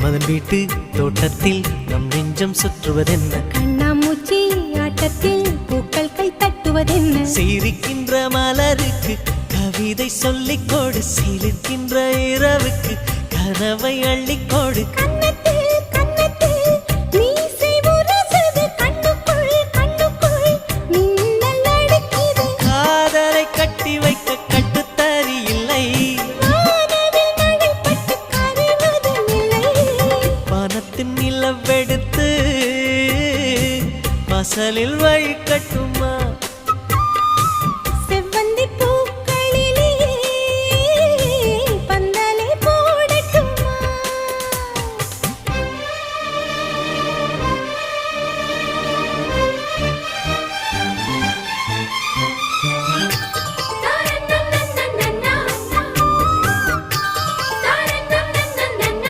மன்மதன் வீட்டு தோட்டத்தில் நம் நெஞ்சம் சுற்றுவதென்ன கண்ணாமூச்சி ஆட்டத்தில் பூக்கள் கை தட்டுவதென்ன சிரிக்கின்ற மலருக்கு கவிதை சொல்லிக்கோடு சிலிர்க்கின்ற இரவுக்கு கனவை அள்ளிக்கோடு காதலை கட்டி வைக்க கட்டுத்தறி இல்லை வானத்தின் நிலவெடுத்து வாசலில் வழி கட்டும்